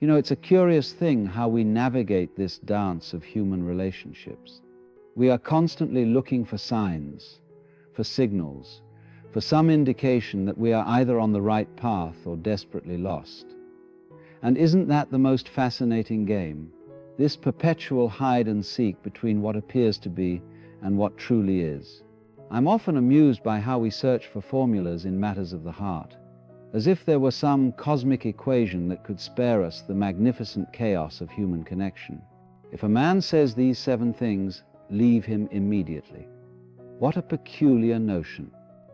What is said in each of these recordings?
You know, it's a curious thing how we navigate this dance of human relationships. We are constantly looking for signs, for signals, for some indication that we are either on the right path or desperately lost. And isn't that the most fascinating game? This perpetual hide and seek between what appears to be and what truly is. I'm often amused by how we search for formulas in matters of the heart, as if there were some cosmic equation that could spare us the magnificent chaos of human connection. If a man says these 7 things, leave him immediately. What a peculiar notion,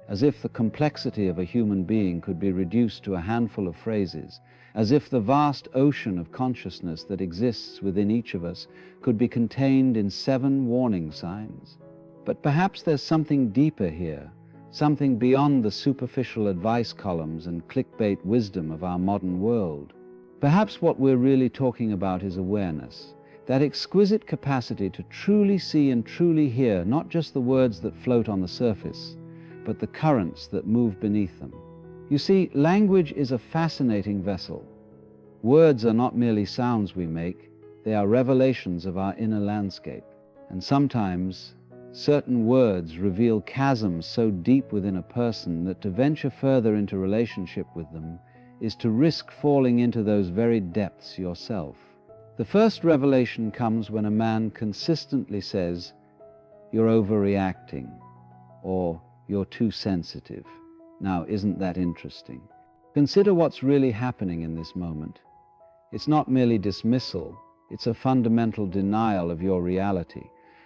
as if the complexity of a human being could be reduced to a handful of phrases, as if the vast ocean of consciousness that exists within each of us could be contained in 7 warning signs. But perhaps there's something deeper here, something beyond the superficial advice columns and clickbait wisdom of our modern world. Perhaps what we're really talking about is awareness, that exquisite capacity to truly see and truly hear not just the words that float on the surface, but the currents that move beneath them. You see, language is a fascinating vessel. Words are not merely sounds we make, they are revelations of our inner landscape. And sometimes, certain words reveal chasms so deep within a person that to venture further into relationship with them is to risk falling into those very depths yourself. The first revelation comes when a man consistently says, "You're overreacting," or "You're too sensitive." Now, isn't that interesting? Consider what's really happening in this moment. It's not merely dismissal, it's a fundamental denial of your reality.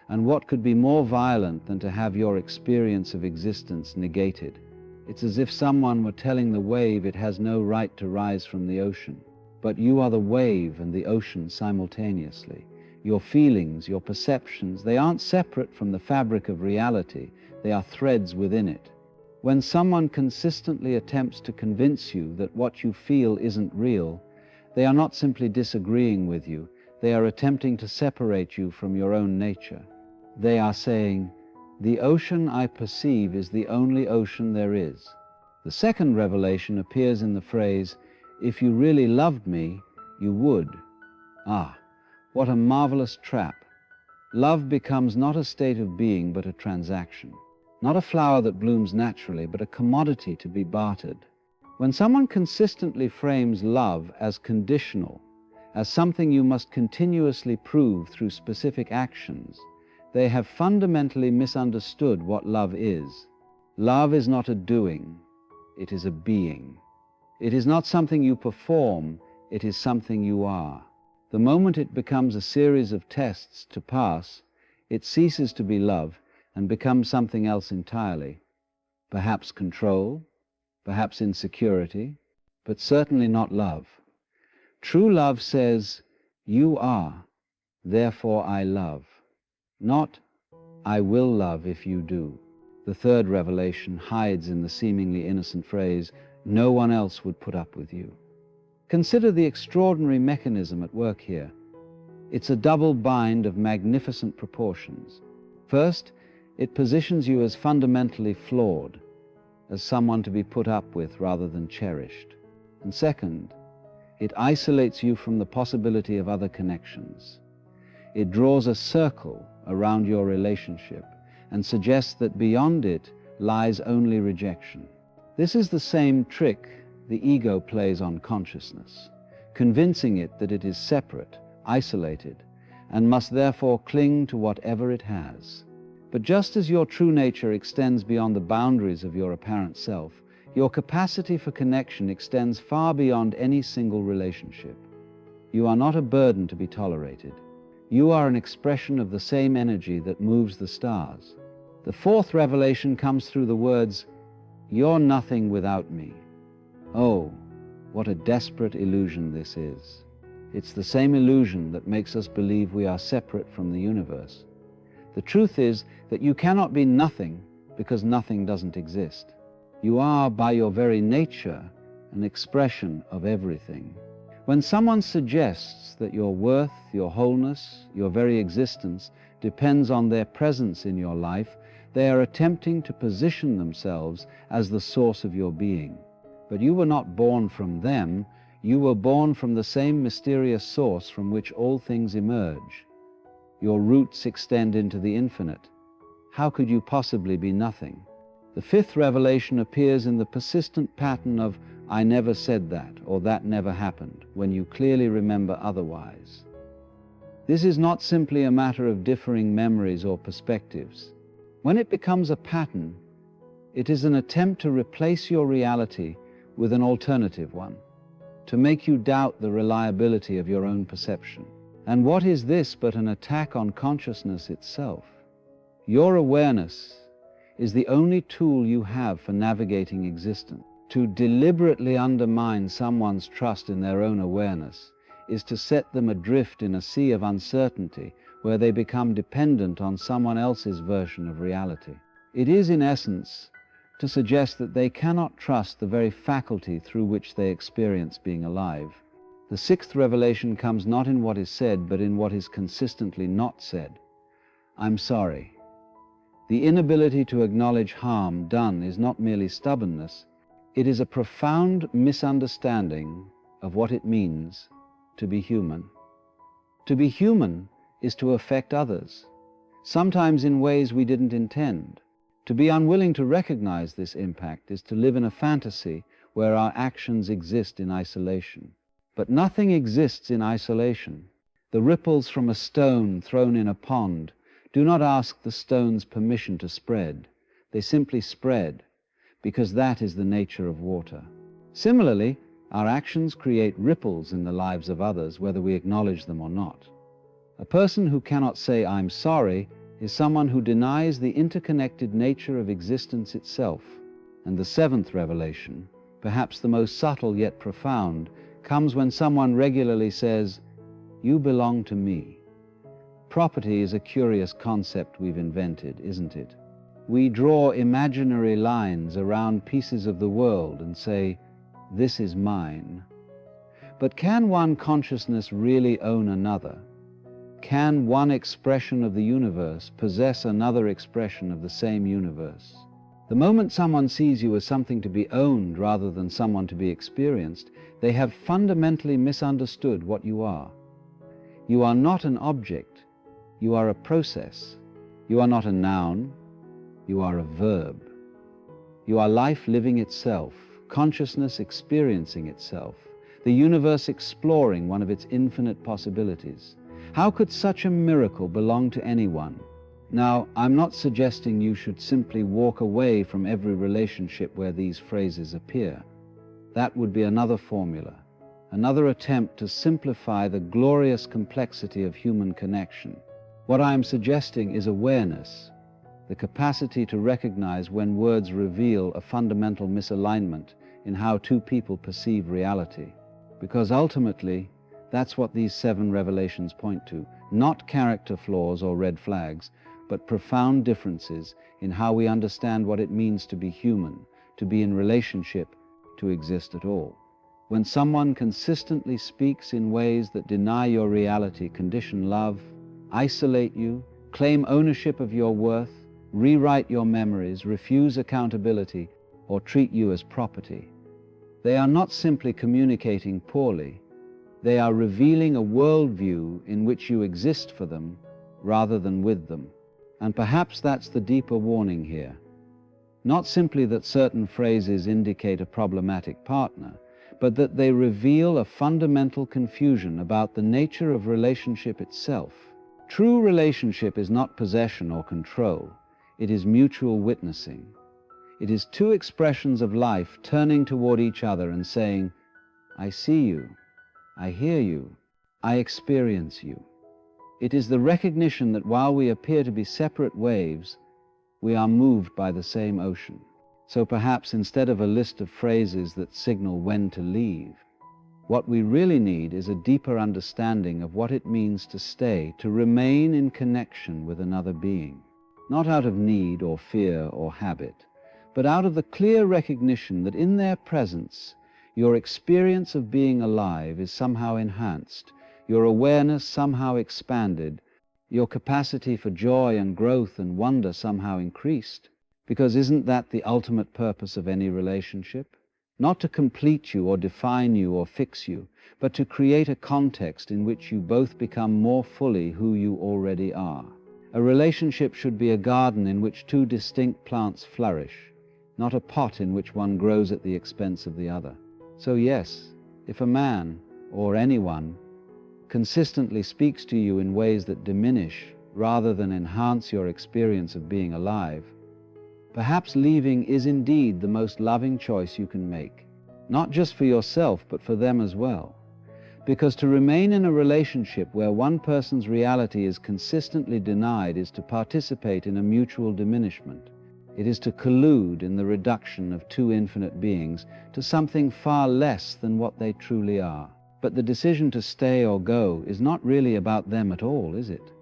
And what could be more violent than to have your experience of existence negated? It's as if someone were telling the wave it has no right to rise from the ocean. But you are the wave and the ocean simultaneously. Your feelings, your perceptions, they aren't separate from the fabric of reality. They are threads within it. When someone consistently attempts to convince you that what you feel isn't real, they are not simply disagreeing with you, they are attempting to separate you from your own nature. They are saying, "The ocean I perceive is the only ocean there is." The second revelation appears in the phrase, "If you really loved me, you would." Ah, what a marvelous trap. Love becomes not a state of being, but a transaction. Not a flower that blooms naturally, but a commodity to be bartered. When someone consistently frames love as conditional, as something you must continuously prove through specific actions, they have fundamentally misunderstood what love is. Love is not a doing, it is a being. It is not something you perform, it is something you are. The moment it becomes a series of tests to pass, it ceases to be love and becomes something else entirely. Perhaps control, perhaps insecurity, but certainly not love. True love says, "You are, therefore I love." Not, "I will love if you do." The third revelation hides in the seemingly innocent phrase, "No one else would put up with you." Consider the extraordinary mechanism at work here. It's a double bind of magnificent proportions. First, it positions you as fundamentally flawed, as someone to be put up with rather than cherished. And second, it isolates you from the possibility of other connections. It draws a circle around your relationship and suggests that beyond it lies only rejection. This is the same trick the ego plays on consciousness, convincing it that it is separate, isolated, and must therefore cling to whatever it has. But just as your true nature extends beyond the boundaries of your apparent self, your capacity for connection extends far beyond any single relationship. You are not a burden to be tolerated. You are an expression of the same energy that moves the stars. The fourth revelation comes through the words, "You're nothing without me." Oh, what a desperate illusion this is. It's the same illusion that makes us believe we are separate from the universe. The truth is that you cannot be nothing because nothing doesn't exist. You are, by your very nature, an expression of everything. When someone suggests that your worth, your wholeness, your very existence depends on their presence in your life, they are attempting to position themselves as the source of your being. But you were not born from them, You were born from the same mysterious source from which all things emerge. Your roots extend into the infinite. How could you possibly be nothing? The fifth revelation appears in the persistent pattern of "I never said that" or "that never happened," when you clearly remember otherwise. This is not simply a matter of differing memories or perspectives. When it becomes a pattern, it is an attempt to replace your reality with an alternative one, to make you doubt the reliability of your own perception. And what is this but an attack on consciousness itself? Your awareness is the only tool you have for navigating existence. To deliberately undermine someone's trust in their own awareness is to set them adrift in a sea of uncertainty where they become dependent on someone else's version of reality. It is, in essence, to suggest that they cannot trust the very faculty through which they experience being alive. The sixth revelation comes not in what is said, but in what is consistently not said. I'm sorry. The inability to acknowledge harm done is not merely stubbornness, it is a profound misunderstanding of what it means to be human. To be human is to affect others, sometimes in ways we didn't intend. To be unwilling to recognize this impact is to live in a fantasy where our actions exist in isolation. But nothing exists in isolation. The ripples from a stone thrown in a pond do not ask the stone's permission to spread. They simply spread, because that is the nature of water. Similarly, our actions create ripples in the lives of others, whether we acknowledge them or not. A person who cannot say "I'm sorry" is someone who denies the interconnected nature of existence itself. And the seventh revelation, perhaps the most subtle yet profound, comes when someone regularly says, "You belong to me." Property is a curious concept we've invented, isn't it? We draw imaginary lines around pieces of the world and say, "This is mine." But can one consciousness really own another? Can one expression of the universe possess another expression of the same universe? The moment someone sees you as something to be owned rather than someone to be experienced, they have fundamentally misunderstood what you are. You are not an object. You are a process. You are not a noun. You are a verb. You are life living itself, consciousness experiencing itself, the universe exploring one of its infinite possibilities. How could such a miracle belong to anyone? Now, I'm not suggesting you should simply walk away from every relationship where these phrases appear. That would be another formula, another attempt to simplify the glorious complexity of human connection. What I am suggesting is awareness, the capacity to recognize when words reveal a fundamental misalignment in how two people perceive reality. Because ultimately, that's what these 7 revelations point to, not character flaws or red flags, but profound differences in how we understand what it means to be human, to be in relationship, to exist at all. When someone consistently speaks in ways that deny your reality, condition love, isolate you, claim ownership of your worth, rewrite your memories, refuse accountability, or treat you as property, they are not simply communicating poorly. They are revealing a worldview in which you exist for them rather than with them. And perhaps that's the deeper warning here. Not simply that certain phrases indicate a problematic partner, but that they reveal a fundamental confusion about the nature of relationship itself. True relationship is not possession or control. It is mutual witnessing. It is 2 expressions of life turning toward each other and saying, "I see you. I hear you. I experience you." It is the recognition that while we appear to be separate waves, we are moved by the same ocean. So perhaps instead of a list of phrases that signal when to leave, what we really need is a deeper understanding of what it means to stay, to remain in connection with another being, not out of need or fear or habit, but out of the clear recognition that in their presence, your experience of being alive is somehow enhanced, your awareness somehow expanded, your capacity for joy and growth and wonder somehow increased. Because isn't that the ultimate purpose of any relationship? not to complete you or define you or fix you, but to create a context in which you both become more fully who you already are. A relationship should be a garden in which two distinct plants flourish, not a pot in which one grows at the expense of the other. So yes, if a man, or anyone, consistently speaks to you in ways that diminish rather than enhance your experience of being alive, perhaps leaving is indeed the most loving choice you can make, not just for yourself but for them as well. Because to remain in a relationship where one person's reality is consistently denied is to participate in a mutual diminishment. It is to collude in the reduction of two infinite beings to something far less than what they truly are. But the decision to stay or go is not really about them at all, is it?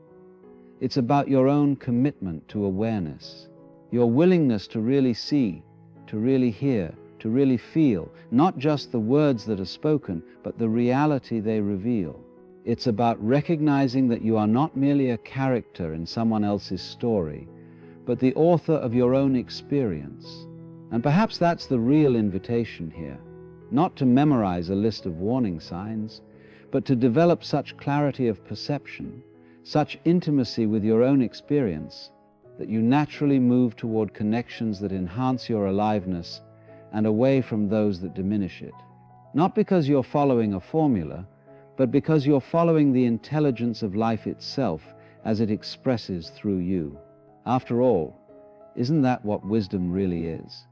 It's about your own commitment to awareness, your willingness to really see, to really hear, to really feel, not just the words that are spoken, but the reality they reveal. It's about recognizing that you are not merely a character in someone else's story, but the author of your own experience. And perhaps that's the real invitation here, not to memorize a list of warning signs, but to develop such clarity of perception, such intimacy with your own experience, that you naturally move toward connections that enhance your aliveness and away from those that diminish it. Not because you're following a formula, but because you're following the intelligence of life itself as it expresses through you. After all, isn't that what wisdom really is?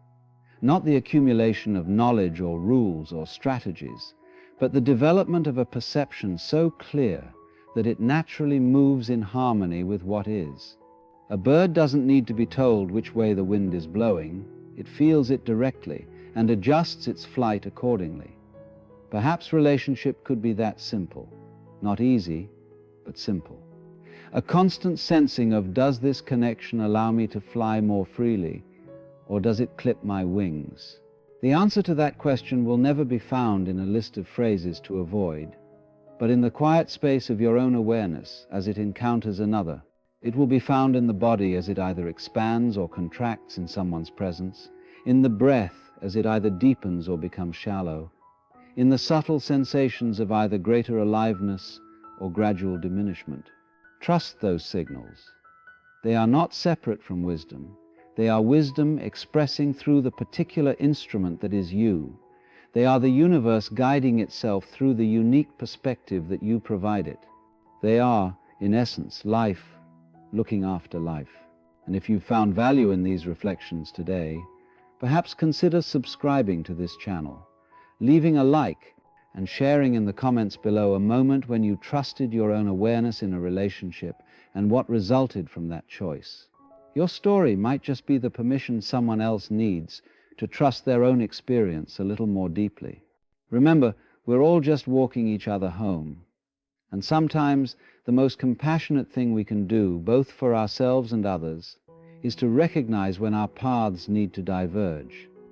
Not the accumulation of knowledge or rules or strategies, but the development of a perception so clear that it naturally moves in harmony with what is. A bird doesn't need to be told which way the wind is blowing. It feels it directly and adjusts its flight accordingly. Perhaps relationship could be that simple. Not easy, but simple. A constant sensing of, does this connection allow me to fly more freely, or does it clip my wings? The answer to that question will never be found in a list of phrases to avoid, but in the quiet space of your own awareness as it encounters another. It will be found in the body as it either expands or contracts in someone's presence, in the breath as it either deepens or becomes shallow, in the subtle sensations of either greater aliveness or gradual diminishment. Trust those signals. They are not separate from wisdom. They are wisdom expressing through the particular instrument that is you. They are the universe guiding itself through the unique perspective that you provide it. They are, in essence, life looking after life. And if you've found value in these reflections today, perhaps consider subscribing to this channel, leaving a like, and sharing in the comments below a moment when you trusted your own awareness in a relationship and what resulted from that choice. Your story might just be the permission someone else needs to trust their own experience a little more deeply. Remember, we're all just walking each other home. And sometimes the most compassionate thing we can do, both for ourselves and others, is to recognize when our paths need to diverge.